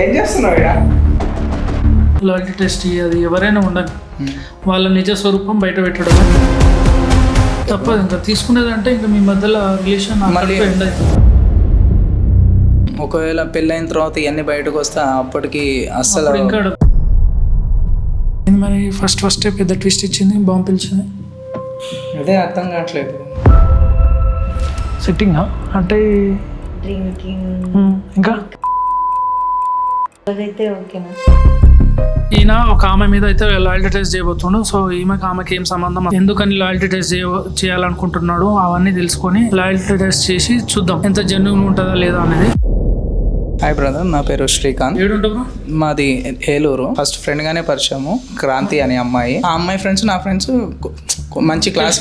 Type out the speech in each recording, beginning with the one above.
ఏం చేస్తున్నావు ఇక్కడ? లాయల్టీ టెస్ట్ అది ఎవరైనా ఉండాలి, వాళ్ళ నిజ స్వరూపం బయట పెట్టడం తప్పదు. ఇంకా తీసుకునేదంటే ఇంకా మీ మధ్యలో రిలేషన్ మళ్ళీ ఎండ్ అవుతుంది. ఒకవేళ పెళ్ళైన తర్వాత ఇవన్నీ బయటకు వస్తే అప్పటికి అస్సలు ఇంకా మరి ఫస్ట్ పెద్ద ట్విస్ట్ ఇచ్చింది, బాంబు పిలిచింది. అదే అర్థం కావట్లేదు. సెట్టింగ్ అంటే ఇంకా ఈయన ఒక ఆమె మీద అయితే లాయల్టీ టెస్ట్ చేయబోతున్నాడు. సో ఆమెకి ఏం సంబంధం, ఎందుకని లాయల్టీ టెస్ట్ చేయాలనుకుంటున్నాడు అవన్నీ తెలుసుకొని లాయల్టీ టెస్ట్ చేసి చూద్దాం ఎంత జెన్యూన్ ఉంటుందా లేదా అనేది. హాయ్ బ్రదర్, నా పేరు శ్రీకాంత్. ఏడుంటావు? మాది ఏలూరు. ఫస్ట్ ఫ్రెండ్ గానే పరిచయము, క్రాంతి అనే అమ్మాయి. ఆ అమ్మాయి ఫ్రెండ్స్ నా ఫ్రెండ్స్ మంచి క్లాస్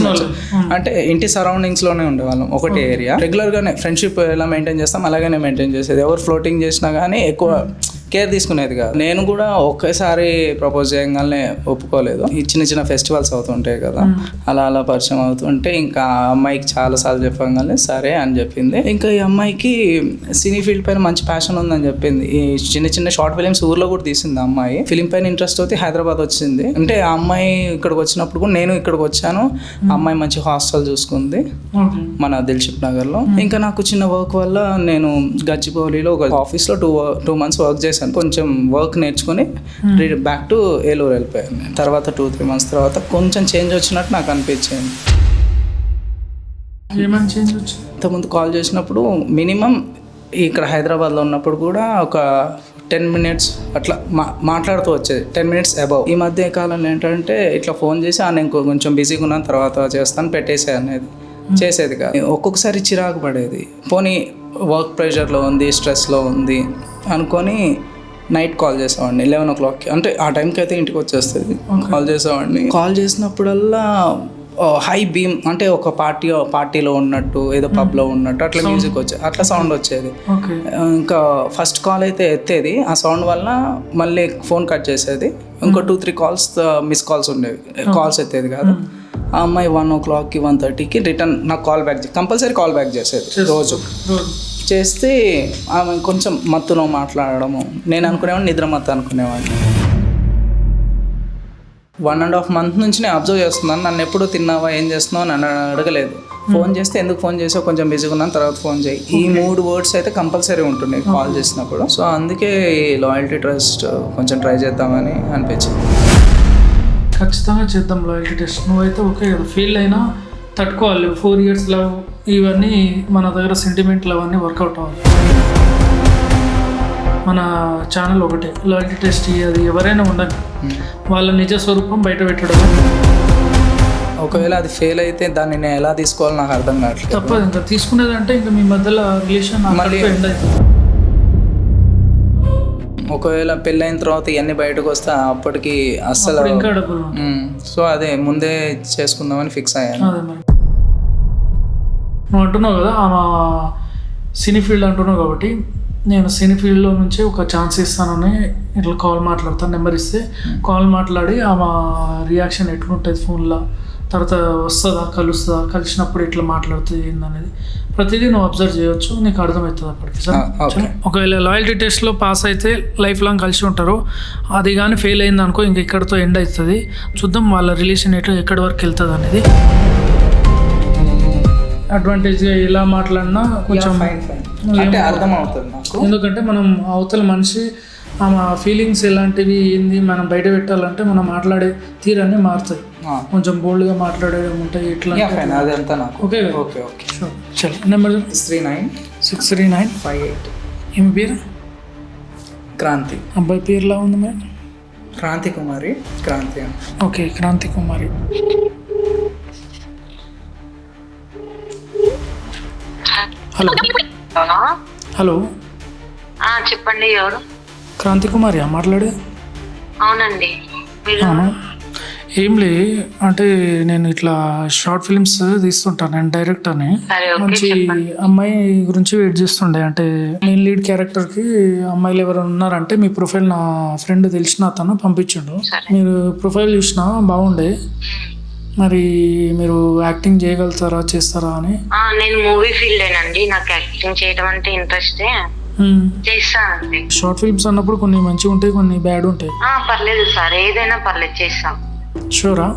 అంటే ఇంటి సరౌండింగ్స్ లోనే ఉండేవాళ్ళం, ఒకటే ఏరియా. రెగ్యులర్ గానే ఫ్రెండ్షిప్ ఎలా మెయింటైన్ చేస్తాం అలాగనే మెయింటైన్ చేసేది. ఎవరు ఫ్లోటింగ్ చేసినా కానీ ఎక్కువ కేర్ తీసుకునేది కాదు. నేను కూడా ఒకేసారి ప్రపోజ్ చేయగానే ఒప్పుకోలేదు. ఈ చిన్న ఫెస్టివల్స్ అవుతుంటాయి కదా, అలా పరిచయం అవుతుంటే ఇంకా ఆ అమ్మాయికి చాలా సార్లు చెప్పగానే సరే అని చెప్పింది. ఇంకా ఈ అమ్మాయికి సినీ ఫీల్డ్ పైన మంచి ప్యాషన్ ఉందని చెప్పింది. ఈ చిన్న షార్ట్ ఫిలిమ్స్ ఊర్లో కూడా తీసింది ఆ అమ్మాయి. ఫిలిం పైన ఇంట్రెస్ట్ అయితే హైదరాబాద్ వచ్చింది. అంటే ఆ అమ్మాయి ఇక్కడికి వచ్చినప్పుడు కూడా నేను ఇక్కడికి వచ్చాను. ఆ అమ్మాయి మంచి హాస్టల్ చూసుకుంది మన దిల్షుక్ నగర్ లో. ఇంకా నాకు చిన్న వర్క్ వల్ల నేను గచ్చిబౌలిలో ఒక ఆఫీస్ లో 2 months వర్క్ చేశాను. కొంచెం వర్క్ నేర్చుకుని బ్యాక్ టు ఏలూరు వెళ్ళిపోయాను. తర్వాత 2-3 months తర్వాత కొంచెం చేంజ్ వచ్చినట్టు నాకు అనిపించింది. ఇంతకుముందు కాల్ చేసినప్పుడు మినిమం ఇక్కడ హైదరాబాద్లో ఉన్నప్పుడు కూడా ఒక 10 minutes అట్లా మాట్లాడుతూ వచ్చేది, 10 minutes అబౌవ్. ఈ మధ్య కాలంలో ఏంటంటే ఇట్లా ఫోన్ చేసి నేను కొంచెం బిజీగా ఉన్నాను తర్వాత చేస్తాను పెట్టేసే అనేది చేసేది కాదు. ఒక్కొక్కసారి చిరాకు పడేది. పోనీ వర్క్ ప్రెషర్లో ఉంది, స్ట్రెస్లో ఉంది అనుకొని నైట్ కాల్ చేసేవాడిని 11 o'clock. అంటే ఆ టైంకి అయితే ఇంటికి వచ్చేస్తుంది. కాల్ చేసేవాడిని. కాల్ చేసినప్పుడల్లా హై బీమ్ అంటే ఒక పార్టీలో ఉన్నట్టు, ఏదో పబ్లో ఉన్నట్టు అట్లా మ్యూజిక్ వచ్చేది, అట్లా సౌండ్ వచ్చేది. ఇంకా ఫస్ట్ కాల్ అయితే ఎత్తేది, ఆ సౌండ్ వల్ల మళ్ళీ ఫోన్ కట్ చేసేది. ఇంకో 2-3 calls మిస్ కాల్స్ ఉండేవి, కాల్స్ ఎత్తేది కాదు. ఆ అమ్మాయి 1 o'clock 1:30కి రిటర్న్ నాకు కంపల్సరీ కాల్ బ్యాక్ చేసేది రోజు. చేస్తే ఆమె కొంచెం మత్తులో మాట్లాడడము, నేను అనుకునేవాడిని నిద్ర మత్తు అనుకునేవాడిని. 1.5 months నుంచి నేను అబ్జర్వ్ చేస్తున్నాను. నన్ను ఎప్పుడు తిన్నావా, ఏం చేస్తున్నావు నన్ను అడగలేదు. ఫోన్ చేస్తే ఎందుకు ఫోన్ చేసావు, కొంచెం బిజీగా ఉన్నాను తర్వాత ఫోన్ చేయి, ఈ 3 words అయితే కంపల్సరీ ఉంటుండే కాల్ చేసినప్పుడు. సో అందుకే ఈ లాయల్టీ ట్రస్ట్ కొంచెం ట్రై చేద్దామని అనిపించింది. ఖచ్చితంగా చేద్దాం లాయల్టీ టెస్ట్. నువ్వైతే ఓకే కదా, ఫెయిల్ అయినా తట్టుకోవాలి. 4 years లవ్ ఇవన్నీ మన దగ్గర సెంటిమెంట్లు అవన్నీ వర్కౌట్ అవ్వాలి. మన ఛానల్ ఒకటే లాయల్టీ టెస్ట్, అది ఎవరైనా ఉండాలి, వాళ్ళ నిజ స్వరూపం బయట పెట్టడం. ఒకవేళ అది ఫెయిల్ అయితే దాన్ని నేను ఎలా తీసుకోవాలో నాకు అర్థం కావట్లేదు. తప్పదు. ఇంకా తీసుకునేదంటే ఇంకా మీ మధ్యలో రిలేషన్ మళ్ళీ ఎండ్ అవుతుంది. ఒకవేళ పెళ్ళైన తర్వాత ఇవన్నీ బయటకు వస్తే అప్పటికి అస్సలు ఇంకా డబ్బులు. సో అదే ముందే చేసుకుందామని ఫిక్స్ అయ్యాను. అదే మరి నువ్వు అంటున్నావు కదా ఆమె సినీ ఫీల్డ్ అంటున్నావు కాబట్టి, నేను సినీ ఫీల్డ్లో నుంచి ఒక ఛాన్స్ ఇస్తానని ఇట్లా కాల్ మాట్లాడతాను. నెంబర్ ఇస్తే కాల్ మాట్లాడి ఆమె రియాక్షన్ ఎట్లుంటుంది ఫోన్లో, తర్వాత వస్తుందా కలుస్తుందా, కలిసినప్పుడు ఎట్లా మాట్లాడుతుంది ఏందనేది ప్రతిదీ నువ్వు అబ్జర్వ్ చేయవచ్చు, నీకు అర్థమవుతుంది అప్పటికి. సరే, ఒకవేళ లాయల్టీ టెస్ట్లో పాస్ అయితే లైఫ్ లాంగ్ కలిసి ఉంటారు. అది కానీ ఫెయిల్ అయింది అనుకో ఇంక ఇక్కడితో ఎండ్ అవుతుంది. చూద్దాం వాళ్ళ రిలేషన్ ఎక్కడి వరకు వెళ్తుంది అనేది. అడ్వాంటేజ్గా ఎలా మాట్లాడినా కొంచెం అర్థమవుతుంది నాకు. ఎందుకంటే మనం అవతల మనిషి ఆమె ఫీలింగ్స్ ఎలాంటివి ఏంది మనం బయట పెట్టాలంటే మనం మాట్లాడే తీరన్నీ మారుతాయి. కొంచెం బోల్డ్గా మాట్లాడేవి ఉంటాయి. ఇట్లా ఓకే ఓకే ఓకే షూర్. చలో, నెంబర్ 696958. ఏమి పేరు? క్రాంతి. అబ్బాయి పేరులా ఉంది మరి? క్రాంతి కుమారి. క్రాంతి. ఓకే, క్రాంతి కుమారి. హలో హలో చెప్పండి, ఎవరు? క్రాంతి కుమారి మాట్లాడే? అవునండి. అవును, ఏం లే అంటే నేను ఇట్లా షార్ట్ ఫిల్మ్స్ తీస్తుంటాను, నేను డైరెక్టర్ని. మంచి అమ్మాయి గురించి వెయిట్ చేస్తుండే, అంటే మెయిన్ లీడ్ క్యారెక్టర్కి అమ్మాయిలు ఎవరైనా ఉన్నారంటే మీ ప్రొఫైల్ నా ఫ్రెండ్ తెలిసిన అతను పంపించిండు. మీరు ప్రొఫైల్ చూసినా బాగుండే, మరి మీరు యాక్టింగ్ చేయగలుగుతారా, చేస్తారా అని. నేను మూవీ ఫీల్డ్ ఏనండి, నాకు యాక్టింగ్ చేయడం అంటే ఇంట్రెస్టే. చేస్తానండి. షార్ట్ ఫిల్మ్స్ అన్నప్పుడు కొన్ని మంచిగా ఉంటాయి, కొన్ని బ్యాడ్ ఉంటాయి. పర్లేదు సార్, ఏదైనా పర్లేదు, చేస్తాం. షూరా?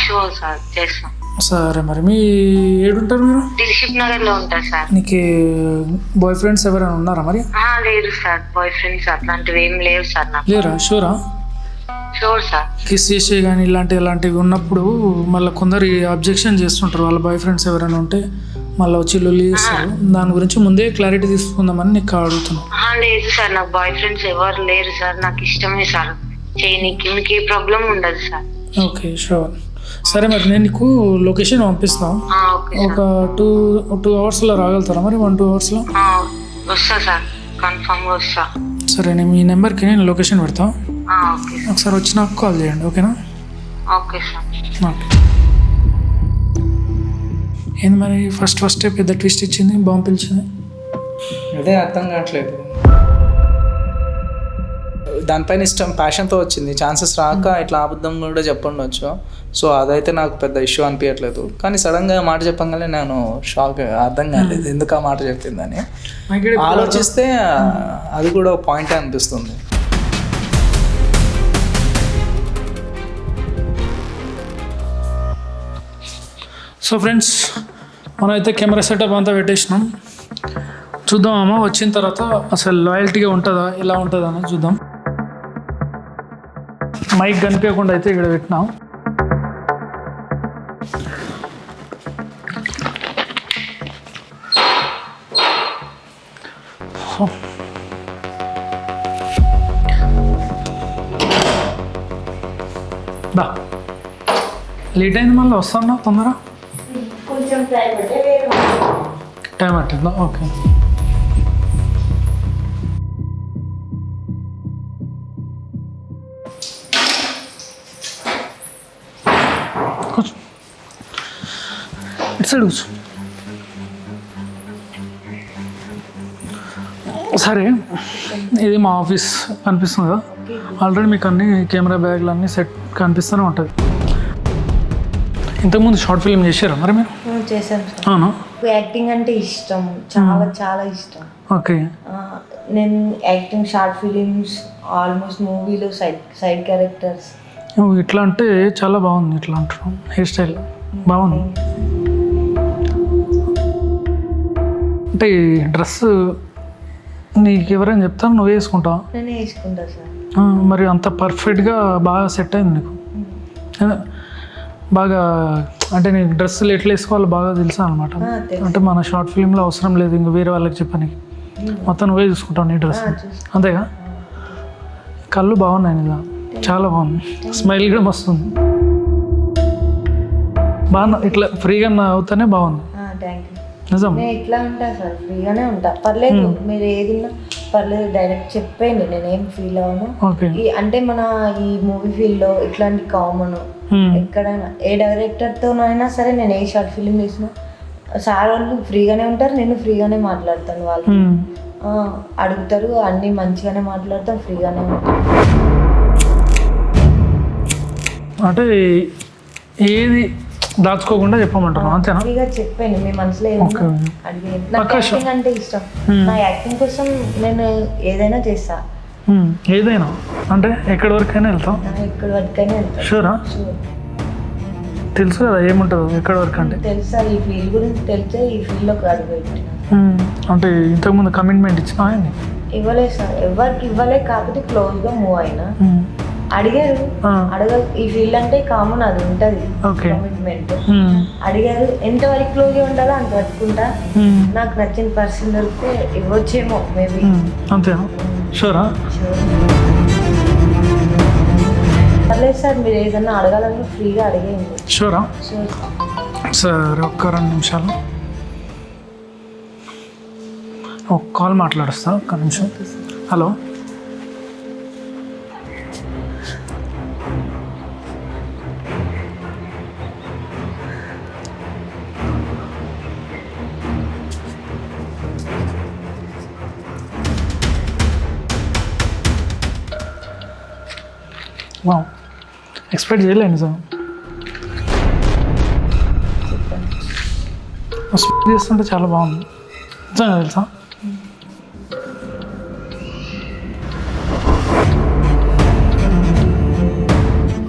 షూర్ సార్, చేస్తాం. సరే, మరి మీ ఏడుంటారు మీరు? దిల్షుక్ నగర్ లో ఉంటారు సార్. నీకు బాయ్ ఫ్రెండ్స్ ఎవరైనా ఉన్నారా మరి? లేదు సార్, బాయ్ ఫ్రెండ్స్ అట్లాంటివి ఏం లేవు సార్ నాకు. లేరా? షూరా? Sure sir. కిస్ చేసే కానీ ఇలాంటివి ఉన్నప్పుడు మళ్ళీ కొందరు అబ్జెక్షన్ చేస్తుంటారు, వాళ్ళ బాయ్ ఫ్రెండ్స్ ఎవరైనా ఉంటే మళ్ళీ వచ్చి లొల్లి చేస్తారు. దాని గురించి ముందే క్లారిటీ తీసుకుందామని నీకు అడుగుతున్నాను. లేదు సార్, నాకు బాయ్ ఫ్రెండ్స్ ఎవరు లేరు సార్. నాకు ఇష్టమే సార్ చేయనీకి, మీకు ఏ ప్రాబ్లం ఉండదు సార్. Okay, sure. సరే, మరి నేను నీకు లొకేషన్ పంపిస్తాను. ఒక 2 అవర్స్లో రాగలుగుతారా మరి? 1-2 అవర్స్లో వస్తా సార్, కన్ఫామ్గా వస్తా. సరే, నేను మీ నెంబర్కి నేను లొకేషన్ పెడతాను. ఓకే, ఒకసారి వచ్చి నాకు కాల్ చేయండి, ఓకేనా? Okay sir. ఓకే. ఏంది మరి ఫస్ట్ పెద్ద ట్విస్ట్ ఇచ్చింది, బాంబు పిలిచింది? అదే అర్థం కావట్లేదు. దానిపైన ఇష్టం, ప్యాషన్తో వచ్చింది. ఛాన్సెస్ రాక ఇట్లా అబద్ధం కూడా చెప్పండొచ్చు. సో అదైతే నాకు పెద్ద ఇష్యూ అనిపించట్లేదు. కానీ సడన్గా మాట చెప్పగానే నేను షాక్, అర్థం కాలేదు ఎందుకు ఆ మాట చెప్పిందని. ఆలోచిస్తే అది కూడా పాయింట్ అనిపిస్తుంది. సో ఫ్రెండ్స్, మనమైతే కెమెరా సెటప్ అంతా పెట్టేసినాం. చూద్దాం అమ్మ వచ్చిన తర్వాత అసలు లాయల్టీగా ఉంటుందా, ఎలా ఉంటుందా అని చూద్దాం. మైక్ కనిపించకుండా అయితే ఇక్కడ పెట్టినాం. బా లేట్ అయింది, మళ్ళీ వస్తాను తొందర. కొంచెం టైం పట్టిందా? ఓకే. కూర్చో, ఇటు సైడ్ కూర్చో. సరే, ఇది మా ఆఫీస్ కనిపిస్తుంది కదా. ఆల్రెడీ మీకు అన్ని కెమెరా బ్యాగ్లు అన్నీ సెట్ కనిపిస్తూనే ఉంటుంది. ఇంతకుముందు షార్ట్ ఫిల్మ్ చేశారా మరి మీరు? చేశాను సార్. అవునా? యాక్టింగ్ అంటే ఇష్టం, చాలా చాలా ఇష్టం. ఓకే. నేను యాక్టింగ్, షార్ట్ ఫిలిమ్స్, ఆల్మోస్ట్ మూవీలో సైడ్ క్యారెక్టర్స్. ఇట్లా అంటే చాలా బాగుంది. ఇట్లా అంటారు, హెయిర్ స్టైల్ బాగుంది. అంటే డ్రెస్ నీకు ఎవరైనా చెప్తాను, నువ్వే వేసుకుంటావా? నేనే వేసుకుంటా సార్. మరి అంత పర్ఫెక్ట్గా బాగా సెట్ అయింది నీకు. బాగా అంటే నీకు డ్రెస్సులు ఎట్లా వేసుకోవాలో బాగా తెలుసా అనమాట. అంటే మన షార్ట్ ఫిల్మ్లో అవసరం లేదు ఇంక వేరే వాళ్ళకి చెప్పడానికి, మొత్తం నువ్వే చూసుకుంటావు నీ డ్రెస్. అంతేగా? కళ్ళు బాగున్నాయి నిజా, చాలా బాగుంది. స్మైల్ కూడా మస్తుంది. బాగా ఇట్లా ఫ్రీగా అవుతానే బాగుంది. Thank you. నిజం, నేను ఇట్లా ఉంటా సార్, ఫ్రీగానే ఉంటా. పర్లేదు, మీరు ఏదిన్నా పర్లేదు, డైరెక్ట్ చెప్పేయండి, నేనేం ఫీల్ అవ్వను. అంటే మన ఈ మూవీ ఫీల్డ్లో ఇట్లాంటి కామన్. ఎక్కడైనా ఏ డైరెక్టర్తోనైనా సరే, నేను ఏ షార్ట్ ఫిల్మ్ తీసినా సార్ వాళ్ళు ఫ్రీగానే ఉంటారు, నేను ఫ్రీగానే మాట్లాడతాను. వాళ్ళు అడుగుతారు, అన్నీ మంచిగానే మాట్లాడతాం, ఫ్రీగానే ఉంటాం. అంటే ఏది దాచుకోకుండా చెప్పమంటాను, అంతేనా? ఫ్రీగా చెప్పండి, మీ మనసులో అడిగి. నాకు యాక్టింగ్ అంటే ఇష్టం. నా యాక్టింగ్ కోసం నేను ఏదైనా చేస్తా. ఏదైనా అంటే ఎక్కడి వరకైనా వెళ్తాం? ఎక్కడి వరకైనా వెళ్తా. షూరా? తెలుసు కదా ఏముంటుందో ఎక్కడి వరకు అంటే. తెలుసా, ఈ ఫీల్డ్ గురించి తెలిసే ఈ ఫీల్డ్లోకి అడుగుపెట్టిన. అంటే ఇంతకుముందు కమిట్మెంట్ ఇచ్చినా? ఇవ్వలేదు సార్, ఎవరికి ఇవ్వలే. కాకపోతే క్లోజ్గా మూవ్ అయినా. అడిగారు, ఈ ఫీల్డ్ అంటే కామన్, అది ఉంటుంది కమిట్మెంట్. అడిగారు, ఎంతవరకు క్లోజ్ ఉండాలో అంత పట్టుకుంటా. నాకు నచ్చిన పర్సన్ దొరికితే ఇవ్వచ్చేమో మేబీ. అంతేనా? షూరా? పర్లేదు సార్, మీరు ఏదన్నా అడగాలని ఫ్రీగా అడిగేయండి. షూరా? సరే, ఒక్క 2 నిమిషాలు ఒక కాల్ మాట్లాడుస్తా, ఒక్క నిమిషం. హలో, వా ఎక్స్పెక్ట్ చేయలేదు నిజం. చేస్తుంటే చాలా బాగుంది నిజంగా, తెలుసా?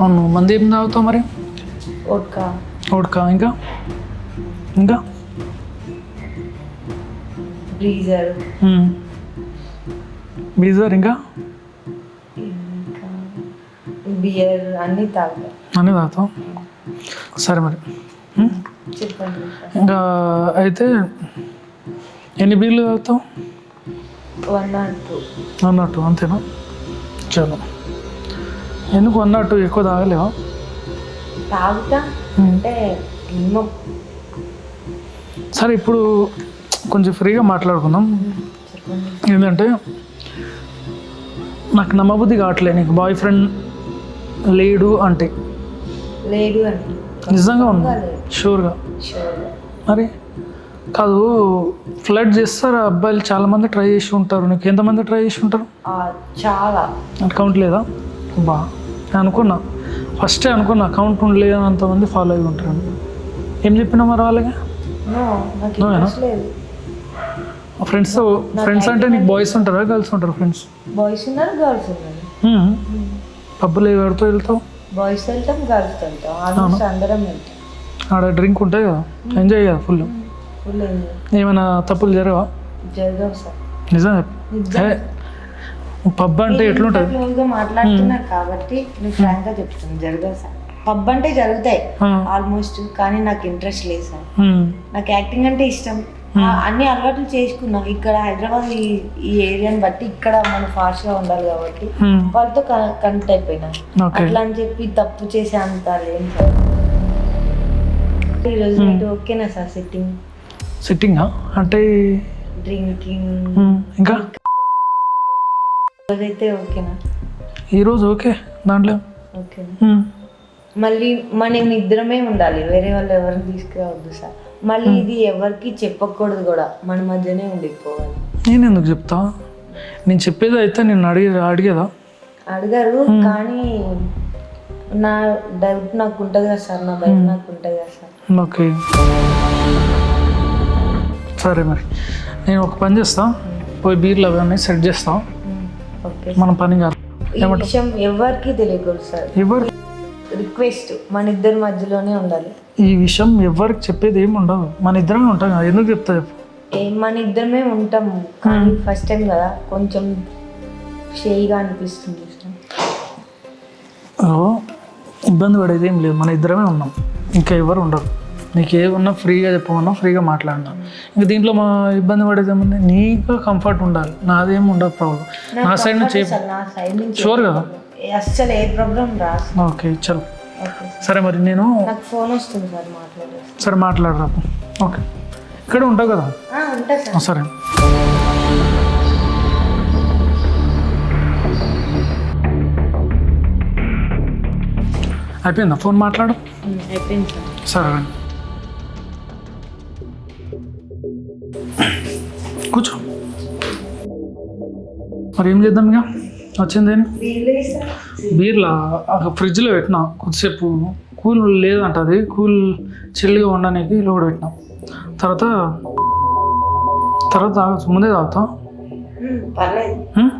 అవును, మంది ఏం తాగుతావు మరి? ఓట్కా ఓడ్కా, ఇంకా ఇంకా బ్రీజర్ బీజర్, ఇంకా ఇంకా బియర్ అన్నీ తాగుతా. అన్నీ తాగుతావు. సరే మరి చెప్పండి. ఇంకా అయితే ఎన్ని బీర్లు తాగుతావు? 1 or 2. అన్నట్టు అంతేనా? చలో, ఎందుకు అన్నట్టు ఎక్కువ తాగలేవా? తాగుతా అంటే మినిమం. సరే, ఇప్పుడు కొంచెం ఫ్రీగా మాట్లాడుకుందాం. చెప్పండి. ఏంటంటే నాకు నమ్మబుద్ధి కావట్లేదు నీకు బాయ్ ఫ్రెండ్ లేడు అంటే. లేడు అంటే నిజంగా ఉన్నా? షూర్గా? షూర్గా. మరి కాదు, ఫ్లడ్ చేస్తారు అబ్బాయిలు, చాలామంది ట్రై చేసి ఉంటారు. నీకు ఎంతమంది ట్రై చేసి ఉంటారు? చాలా. అకౌంట్ లేదా? బా, నేను అనుకున్నా, ఫస్టే అనుకున్నా అకౌంట్ ఉండలేదు, అంతమంది ఫాలో అయి ఉంటారు. ఏం చెప్పినా మరి వాళ్ళకి? నాకు ఇంట్రెస్ట్ లేదు. ఫ్రెండ్స్ అంటే నీకు బాయ్స్ ఉంటారా గర్ల్స్ ఉంటారా? ఫ్రెండ్స్ బాయ్స్ ఉన్నారు, గర్ల్స్ ఉన్నారు. పబ్బులు ఎవరితో వెళ్తావు? బాయ్స్ వెళ్తాం, గర్ల్స్ వెళ్తాం, ఆల్మోస్ట్ అందరం వెళ్తాం. ఆడ డ్రింక్ ఉంటాయి కదా, ఎంజాయ్ కదా ఫుల్. ఫుల్ ఏమైనా తప్పులు జరగవా? జరగవు సార్. నిజం పబ్ అంటే ఎట్లుంటుంది? క్లోజ్గా మాట్లాడుతున్నారు కాబట్టి నేను ఫ్రాంక్గా చెప్తాను, జరగవు సార్. పబ్ అంటే జరుగుతాయి ఆల్మోస్ట్, కానీ నాకు ఇంట్రెస్ట్ లేదు సార్. నాకు యాక్టింగ్ అంటే ఇష్టం, అన్ని అలవాట్లు చేసుకున్నాం. ఇక్కడ హైదరాబాద్ ఈ ఏరియాని బట్టి ఇక్కడ మనం ఫాస్ట్గా ఉండాలి కాబట్టి వాళ్ళతో కనెక్ట్ అయిపోయినా. అట్లా అని చెప్పి తప్పు చేసే అంత లేదు సార్. ఈరోజు మీరు ఓకేనా సార్? సిట్టింగ్ అంటే డ్రింకింగ్ ఇంకా అయితే ఓకేనా? ఈరోజు ఓకే, దాంట్లో ఓకేనా? మళ్ళీ మనం ఇద్దరమే ఉండాలి, వేరే వాళ్ళు ఎవరిని తీసుకురావద్దు సార్. మళ్ళీ ఇది ఎవరికి చెప్పకూడదు కూడా, మన మధ్యనే ఉండిపోవాలి. నేను ఎందుకు చెప్తా? నేను చెప్పేది అయితే నేను అడిగేదా? అడిగారు, కానీ నా డౌట్ నాకు ఉంటుంది కదా సార్, నా భయం నాకు ఉంటుంది కదా సార్. ఓకే, సరే మరి నేను ఒక పని చేస్తా, పోయి బీర్లు అవన్నీ సెట్ చేస్తా. ఓకే, మన పని కాదు. ఈ విషయం ఎవరికి తెలియకూడదు సార్. ఎవరు? రిక్వెస్ట్ మన ఇద్దరి మధ్యలోనే ఉండాలి. ఈ విషయం ఎవరికి చెప్పేది ఏమి ఉండదు, మన ఇద్దరమే ఉంటాం కదా. ఎందుకు చెప్తా చెప్పు? మన ఇద్దరమే ఉంటాం, కానీ ఫస్ట్ టైం కదా, కొంచెం షేయిగా అనిపిస్తుంది సార్. ఇబ్బంది పడేది ఏం లేదు, మన ఇద్దరమే ఉన్నాం, ఇంకా ఎవరు ఉండరు. నీకు ఏమన్నా ఫ్రీగా చెప్పమన్నా ఫ్రీగా మాట్లాడినా. ఇంకా దీంట్లో మా ఇబ్బంది పడేది ఏమన్నా, నీకు కంఫర్ట్ ఉండాలి, నాదేం ఉండదు ప్రాబ్లం. నా సైడ్ నుంచి షూర్ కదా? అస్సలు ఏ ప్రాబ్లం రాదు. ఓకే, చలో. సరే మరి నేను నాకు ఫోన్ వస్తుంది సార్, మాట్లాడేస్తాను. సరే మాట్లాడరా. ఓకే, ఇక్కడ ఉంటావు కదా? ఉంటా సార్. సరే. అయిపోయిందా ఫోన్ మాట్లాడు? అయిపోయింది సార్. సరే, కూర్చో. మరి ఏం చేద్దాం ఇక? వచ్చిందేని బీర్లా ఫ్రిడ్జ్లో పెట్టినా, కొద్దిసేపు కూల్ లేదంట, అది కూల్ చిల్లుగా ఉండడానికి లోడ్ పెట్టినా. తర్వాత తాగచ్చు, ముందే తాగుతా. పర్లేదు,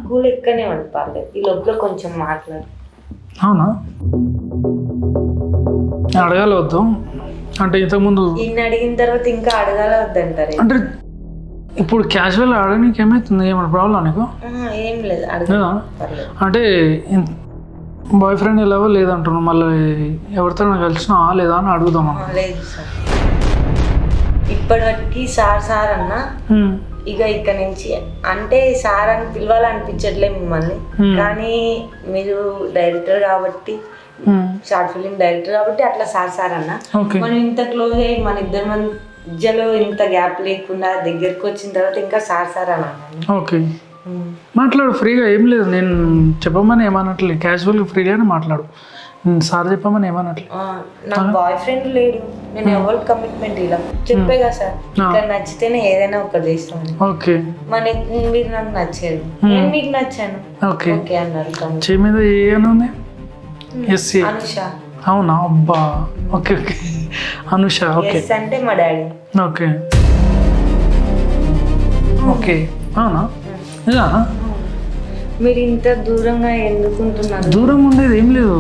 కూల్ ఎక్కనే ఉంది, పర్లేదు. ఈ లోపల కొంచెం మాట్లాడు. అవునా? అడగాలి వద్దు అంటే ఇంతకుముందు ఇన్ని అడిగిన తర్వాత ఇంకా అడగాల వద్దంటారు అంటే ఇప్పుడు క్యాజువల్ అడగడానికి ఏమవుతుంది? ఏమైనా ప్రాబ్లం నీకు? ఏం లేదు, లేదా? అంటే బాయ్ ఫ్రెండ్ ఎలాగో లేదంటున్నావు, మళ్ళీ ఎవరితో కలిసినా లేదా అని అడుగుదాం. లేదు సార్, ఇప్పటివరకు సార్ అన్నా, ఇక ఇక్కడ నుంచి అంటే సార్ అని పిలవాలనిపించట్లే మిమ్మల్ని, కానీ మీరు డైరెక్టర్ కాబట్టి, షార్ట్ ఫిలిం డైరెక్టర్ కాబట్టి అట్లా సార్ అన్న. మనం ఇంత క్లోజ్ అయ్యి మన ఇద్దరి మధ్యలో ఇంత గ్యాప్ లేకుండా దగ్గరకు వచ్చిన తర్వాత ఇంకా సార్ అన్న. ఓకే, మాట్లాడు ఫ్రీగా, ఏం లేదు. నేను చెప్పమని ఏమన్నట్లేదు, క్యాజువల్గా ఫ్రీగానే మాట్లాడు. సార్ చెప్పమని ఏమన్నట్లేదు. నాకు బాయ్ ఫ్రెండ్ లేడు, నేను ఎవరికి కమిట్మెంట్ ఇలా చెప్పే కదా సార్. ఇక్కడ నచ్చితేనే ఏదైనా ఒకటి చేస్తాను. ఓకే, మీరు నాకు నచ్చారు, నేను మీకు నచ్చాను. ఓకే ఓకే అన్నారు. చే మీద ఏమైనా ఉంది? ఎస్సీ అనుష. అవునా? అబ్బా, ఓకే ఓకే, అనుష. ఓకే అంటే మా డాడీ. ఓకే ఓకే, అవునా? మీరు ఇంత దూరంగా ఎందుకుంటున్నారు? దూరం ఉండేది ఏం లేదు,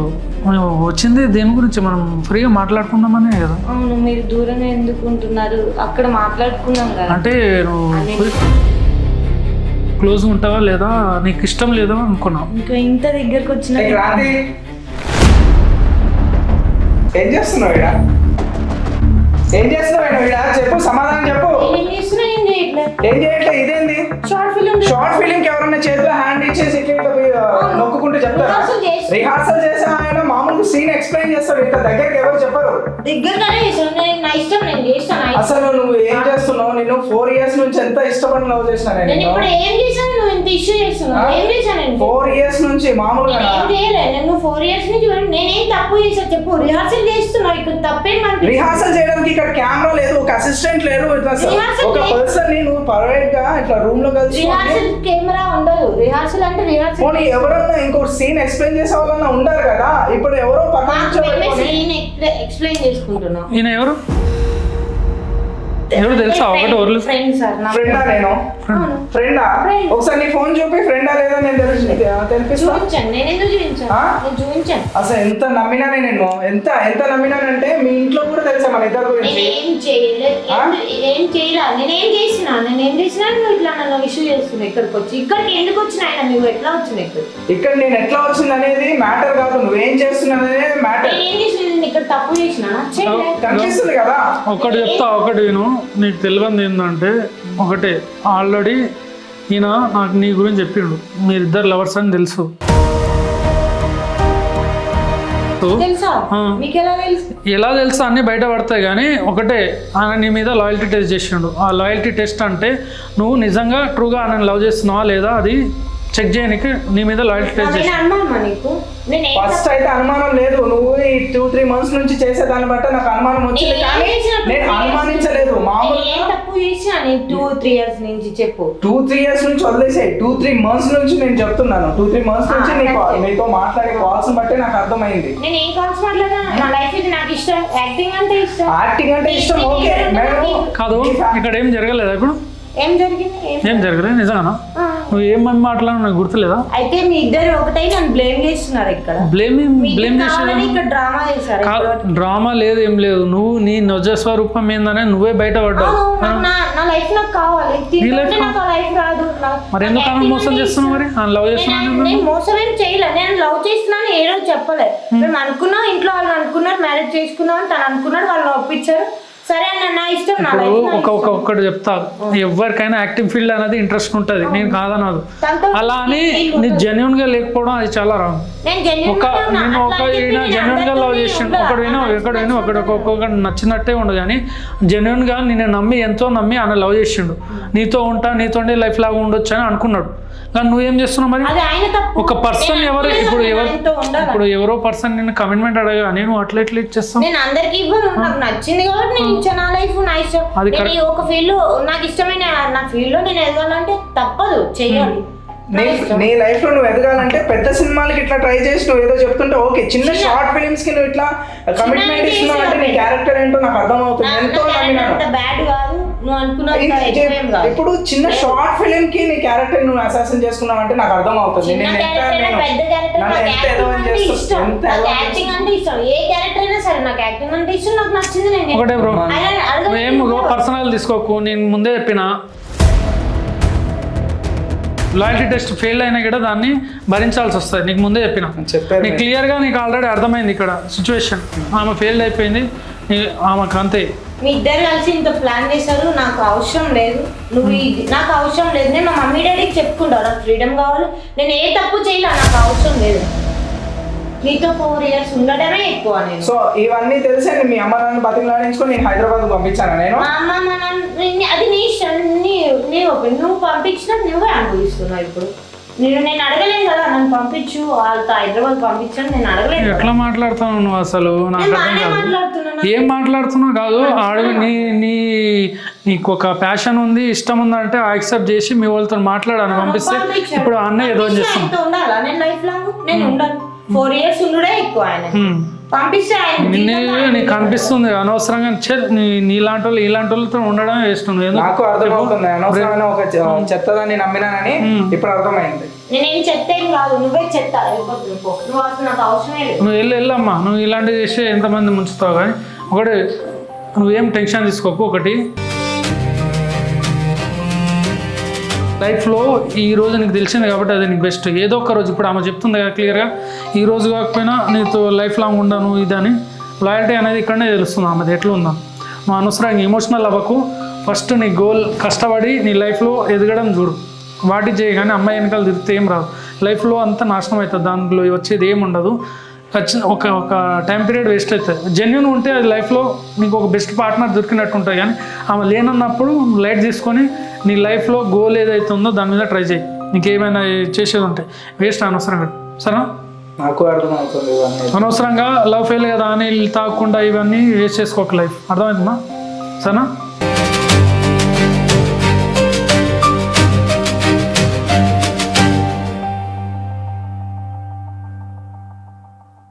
వచ్చింది దేని గురించి మనం ఫ్రీగా మాట్లాడుకుందామనే కదా. అవును, మీరు దూరంగా ఎందుకు ఉంటున్నారు? అక్కడ మాట్లాడుకున్నాం కదా. అంటే నువ్వు క్లోజ్గా ఉంటావా లేదా, నీకు ఇష్టం లేదా అనుకున్నావు. ఇంకా ఇంత దగ్గరకు వచ్చిన ఏం చేస్తున్నావు ఇక్కడ? ఏం చేస్తున్నావు ఇక్కడ? చెప్పు, సమాధానం చెప్పు. ఏం చేయట్లేదు. ఇదేంది షార్ట్ ఫిలిం కి ఎవరన్నా చేతిలో హ్యాండ్ ఇచ్చేసి నొక్కుంటే చెప్తారా? రిహార్సల్ చేసా ఆయన మామూలు సీన్ ఎక్స్ప్లెయిన్ చేస్తాడు. ఇంత దగ్గరికి ఎవరు చెప్పరు. అసలు నువ్వు ఏం చేస్తున్నావు? నేను 4 years నుంచి ఎంత ఇష్టపడి లవ్ చేసిన. 4 years నుంచి మామూలుగా రిహార్సల్ చేయడానికి ఇక్కడ కెమెరా లేదు, ఒక అసిస్టెంట్ లేదు, ఒక పర్సన్ ని నువ్వు ప్రైవేట్ గా ఇట్లా రూమ్ లో కలిసి కెమెరా ఉండదు. రిహార్సల్ అంటే రిహార్సల్. ఎవరన్నా ఇంకో సీన్ ఎక్స్ప్లెయిన్ చేసే వాళ్ళన్నా ఉంటారు కదా. ఇప్పుడు ఎవరో ఎక్స్ప్లెయిన్ చేసుకుంటున్నా. ఈయన ఎవరు తెలుసా? ఒకటి ఫ్రెండా? నేను ఫ్రెండా? ఒకసారి నీ ఫోన్ చూపి. ఫ్రెండా లేదా నేను అసలు ఎంత నమ్మినానే నేను, ఎంత నమ్మినానంటే మీ ఇంట్లో కూడా తెలుసా మన ఇద్దరు గురించి. ఇక్కడ నేను ఎట్లా వచ్చింది అనేది మ్యాటర్ కాదు, నువ్వేం చేస్తున్నా అనేది మ్యాటర్. కనిపిస్తుంది కదా. ఒకటి చెప్తా, ఒకటి నేను నీకు తెలియదు ఏంటంటే, ఒకటే ఆల్రెడీ ఈయన నాకు నీ గురించి చెప్పిండు, మీరిద్దరు లవర్స్ అని తెలుసు. ఎలా తెలుసు అన్ని బయట పడతాయి, కానీ ఒకటే ఆయన నీ మీద లాయల్టీ టెస్ట్ చేసిండు. ఆ లాయల్టీ టెస్ట్ అంటే నువ్వు నిజంగా ట్రూగా ఆయన లవ్ చేస్తున్నావా లేదా అది చెక్ చేయడానికి నీ మీద లాయల్టీ టెస్ట్ చేసి. ఫస్ట్ అయితే అనుమానం లేదు. నువ్వు ఈ 2-3 months నుంచి చేసే దాన్ని బట్టి నాకు అనుమానం వచ్చింది, కానీ నేను అనుమానించలేదు. మామూలుగా 2-3 years నుంచి చెప్పు. 2-3 years నుంచి వదిలేసాయి. 2-3 months నుంచి నేను చెప్తున్నాను. 2-3 months నుంచి నీతో మాట్లాడే కాల్స్ బట్టి నాకు అర్థమైంది. నేను ఏం కాల్స్ మాట్లాడా? నా లైఫ్ ఇది నాకు ఇష్టం, యాక్టింగ్ అంటే ఇష్టం. ఓకే కాదు, ఇక్కడ ఏం జరగలేదా? ఇప్పుడు ఏం జరగలేదు నిజంగానా? నువ్వు ఏమని మాట్లాడు నాకు గుర్తులేదా? అయితే మీ ఇద్దరు ఒకటై నన్ను బ్లేమ్ చేస్తున్నారు. ఇక్కడ బ్లేమ్ చేసేది డ్రామా లేదు, ఏం లేదు. నువ్వు నీ నిజ స్వరూపం ఏందనే నువ్వే బయట పడ్డావు. నా లైఫ్ నాకు కావాలి, నాకు లైఫ్ రాదు. మరి ఎందుకు ఆమె మోసం చేస్తున్నావు? మరి లవ్ చేస్తున్నాను. నేను మోసం ఏం చేయలేదు, నేను లవ్ చేస్తున్నాను ఏ రోజు చెప్పలేదు. మేము అనుకున్నాం, ఇంట్లో వాళ్ళు అనుకున్నారు, మ్యారేజ్ చేసుకున్నాం అని తను అనుకున్నాడు, వాళ్ళని ఒప్పించారు. సరే అన్న, నా ఇష్టం. ఒక్కటి చెప్తా, ఎవరికైనా యాక్టింగ్ ఫీల్డ్ అనేది ఇంట్రెస్ట్ ఉంటుంది, నేను కాదనదు. అలా అని నీ జెన్యున్ గా లేకపోవడం అది చాలా రాంగ్. నేను జెన్యున్ గా లవ్ చేసిండు, ఒకటి నచ్చినట్టే ఉండు, కానీ జెన్యున్ గా నేను నమ్మి ఎంతో నమ్మి ఆయన లవ్ చేసిండు. నీతో ఉంటా, నీతోనే లైఫ్ లాగా ఉండొచ్చు అని అనుకున్నాడు. కానీ నువ్వేం చేస్తున్నావు? మరి ఒక పర్సన్ ఇప్పుడు ఎవరో పర్సన్ నేను కమిట్మెంట్ అడగా, నేను అట్లా ఎట్లా ఇచ్చేస్తాను. నేను అందరికి ఇవ్వను, నాకు నచ్చింది కాబట్టి నేను ఇచ్చాను. నా లైఫ్ నా ఇష్టం. ఒక ఫీల్డ్ లో నాకు ఇష్టమైన నా ఫీల్డ్ లో నేను ఎదగాలంటే తప్పదు, చెయ్యాలి. నీ లైఫ్ లో నువ్వు ఎదగాలంటే పెద్ద సినిమాలకి ఇట్లా ట్రై చేసి నువ్వు ఏదో చెప్తుంటే ఓకే, చిన్న షార్ట్ ఫిలిమ్స్ కి నువ్వు ఇట్లా కమిట్మెంట్ ఇస్తున్నావు అంటే నీ క్యారెక్టర్ ఏంటో నాకు అర్థమవుతుంది. ఎంతో ఇప్పుడు చిన్న షార్ట్ ఫిలిం కి నీ క్యారెక్టర్ నువ్వు అసాసిన్ చేసుకున్నావు అంటే నాకు అర్థం అవుతుంది. ఒకటే బ్రో, ఏం పర్సనల్ తీసుకోకు. నేను ముందే చెప్పిన లాయల్టీ టెస్ట్ ఫెయిల్ అయినా కూడా దాన్ని భరించాల్సి వస్తుంది. నీకు ముందే చెప్పిన, నీకు క్లియర్గా నీకు ఆల్రెడీ అర్థమైంది ఇక్కడ సిచ్యువేషన్. ఆమె ఫెయిల్ అయిపోయింది, ఆమెకు అంతే. మీ ఇద్దరు కలిసి ఇంత ప్లాన్ చేశారు, నాకు అవసరం లేదు, నువ్వు నాకు అవసరం లేదు. నేను మా మమ్మీ డాడీకి చెప్పుకుంటా, నాకు ఫ్రీడమ్ కావాలి, నేను ఏ తప్పు చేయలే, నాకు అవసరం లేదు. నీతో 4 years ఉండడమే ఎక్కువ. నేను సో ఇవన్నీ తెలిసి మీ అమ్మ నాన్న బతికిలాడించుకొని నేను హైదరాబాద్ పంపించాను. నేను మా అమ్మ మా నాన్న అది నీ ఇష్టం, నువ్వు పంపించినా నువ్వే అనుభవిస్తున్నావు. ఇప్పుడు నేను అడగలేదు కదా, నన్ను పంపించు, వాళ్ళతో హైదరాబాద్ పంపించాను, నేను అడగలేదు. ఎట్లా మాట్లాడుతున్నావు నువ్వు అసలు? నాకు అర్థం కాదు ఏం మాట్లాడుతున్నావు. కాదు అడుగు, నీకు ఒక ప్యాషన్ ఉంది, ఇష్టం ఉందంటే యాక్సెప్ట్ చేసి మీ వాళ్ళతో మాట్లాడాను పంపిస్తే. ఇప్పుడు అన్న ఏదో చేస్తాను ఉండాలా? నేను లైఫ్ లాంగ్ నేను ఉండను. 4 years ఉండడే ఎక్కువ ఆయన. పంపిస్తే ఆయన నీకు కనిపిస్తుంది అనవసరంగా నీలాంటి వాళ్ళు ఇలాంటి వాళ్ళతో ఉండడం వేస్తుంది. నాకు అర్థమవుతుంది అనవసరమైన ఒక చెత్తదాన్ని నమ్మినానని ఇప్పుడు అర్థమైంది. నేనేం చెత్త ఏం కాదు, నువ్వే చెత్త. నువ్వు అసలు నాకు అవసరమే లేదు. నువ్వు వెళ్ళమ్మా, నువ్వు ఇలాంటివి చేస్తే ఎంతమంది ముంచుతావు. కానీ ఒకటి నువ్వేం టెన్షన్ తీసుకోకు. ఒకటి లైఫ్లో ఈ రోజు నీకు తెలిసింది కాబట్టి అది నీకు బెస్ట్. ఏదో ఒక రోజు ఇప్పుడు ఆమె చెప్తుంది కదా క్లియర్గా, ఈ రోజు కాకపోయినా నీతో లైఫ్ లాంగ్ ఉండను ఇదని. లాయల్టీ అనేది ఇక్కడనే తెలుస్తుంది ఆమెది ఎట్లా ఉందని. నువ్వు అనవసరంగా ఎమోషనల్ అవ్వకు. ఫస్ట్ నీ గోల్ కష్టపడి నీ లైఫ్లో ఎదగడం చూడు. వాటి చేయి కానీ అమ్మాయి వెనకాల తిరిగితే ఏం రాదు. లైఫ్లో అంతా నాశనం అవుతుంది, దాంట్లో వచ్చేది ఏమి ఉండదు. ఒక టైం పీరియడ్ వేస్ట్ అవుతుంది. జెన్యున్ ఉంటే అది లైఫ్లో నీకు ఒక బెస్ట్ పార్ట్నర్ దొరికినట్టు ఉంటుంది. కానీ ఆమె లేనన్నప్పుడు లైట్ తీసుకొని నీ లైఫ్లో గోల్ ఏదైతే ఉందో దాని మీద ట్రై చేయి. నీకు ఏమైనా చేసేది ఉంటే వేస్ట్ అనవసరంగా. సరేనా? నాకు అర్థమవుతుంది. అనవసరంగా లవ్ ఫెయిల్ కదా అని తాగకుండా ఇవన్నీ వేస్ట్ చేసుకోక లైఫ్. అర్థమవుతుందా? సరేనా?